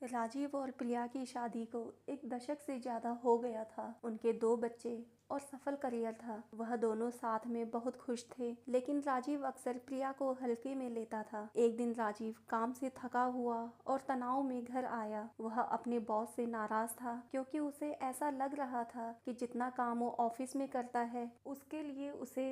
राजीव और प्रिया की शादी को 1 दशक से ज्यादा हो गया था। उनके 2 बच्चे और सफल करियर था। वह दोनों साथ में बहुत खुश थे, लेकिन राजीव अक्सर प्रिया को हल्के में लेता था। एक दिन राजीव काम से थका हुआ और तनाव में घर आया। वह अपने बॉस से नाराज था, क्योंकि उसे ऐसा लग रहा था कि जितना काम वो ऑफिस में करता है, उसके लिए उसे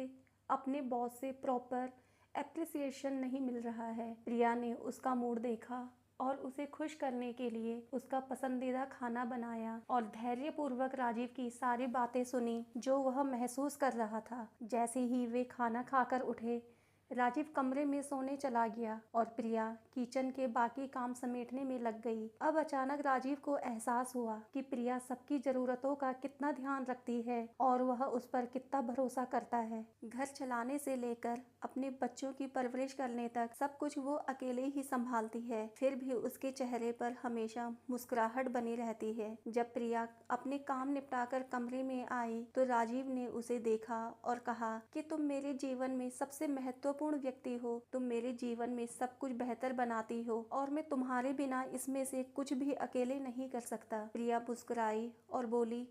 अपने बॉस से प्रॉपर एप्रिसिएशन नहीं मिल रहा है। प्रिया ने उसका मूड देखा और उसे खुश करने के लिए उसका पसंदीदा खाना बनाया और धैर्यपूर्वक राजीव की सारी बातें सुनी जो वह महसूस कर रहा था। जैसे ही वे खाना खाकर उठे, राजीव कमरे में सोने चला गया और प्रिया किचन के बाकी काम समेटने में लग गई। अब अचानक राजीव को एहसास हुआ कि प्रिया सबकी जरूरतों का कितना ध्यान रखती है और वह उस पर कितना भरोसा करता है। घर चलाने से लेकर अपने बच्चों की परवरिश करने तक सब कुछ वो अकेले ही संभालती है। फिर भी उसके चेहरे पर हमेशा मुस्कुराहट बनी रहती है। जब प्रिया अपने काम निपटाकर कमरे में आई तो राजीव ने उसे देखा और कहा कि तुम मेरे जीवन में सबसे महत्वपूर्ण व्यक्ति हो। तुम मेरे जीवन में सब कुछ बेहतर बनाती हो और मैं तुम्हारे बिना इसमें से कुछ भी अकेले नहीं कर सकता। प्रिया मुस्कुराई और बोली,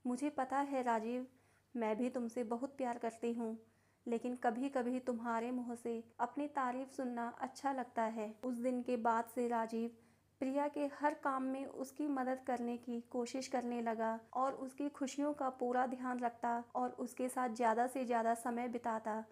मुझे पता है राजीव, मैं भी तुमसे बहुत प्यार करती हूँ, लेकिन कभी कभी तुम्हारे मुंह से अपनी तारीफ सुनना अच्छा लगता है। उस दिन के बाद से राजीव प्रिया के हर काम में उसकी मदद करने की कोशिश करने लगा और उसकी खुशियों का पूरा ध्यान रखता और उसके साथ ज़्यादा से ज़्यादा समय बिताता।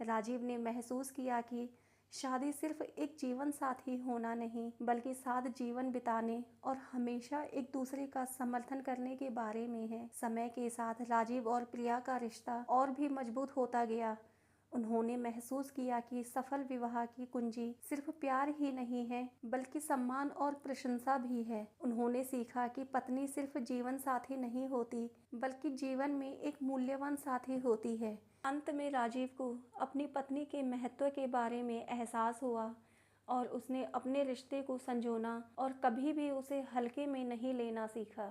राजीव ने महसूस किया कि शादी सिर्फ एक जीवन साथी होना नहीं, बल्कि साथ जीवन बिताने और हमेशा एक दूसरे का समर्थन करने के बारे में है। समय के साथ राजीव और प्रिया का रिश्ता और भी मजबूत होता गया। उन्होंने महसूस किया कि सफल विवाह की कुंजी सिर्फ प्यार ही नहीं है, बल्कि सम्मान और प्रशंसा भी है। उन्होंने सीखा कि पत्नी सिर्फ जीवन साथी नहीं होती, बल्कि जीवन में एक मूल्यवान साथी होती है। अंत में राजीव को अपनी पत्नी के महत्व के बारे में एहसास हुआ और उसने अपने रिश्ते को संजोना और कभी भी उसे हल्के में नहीं लेना सीखा।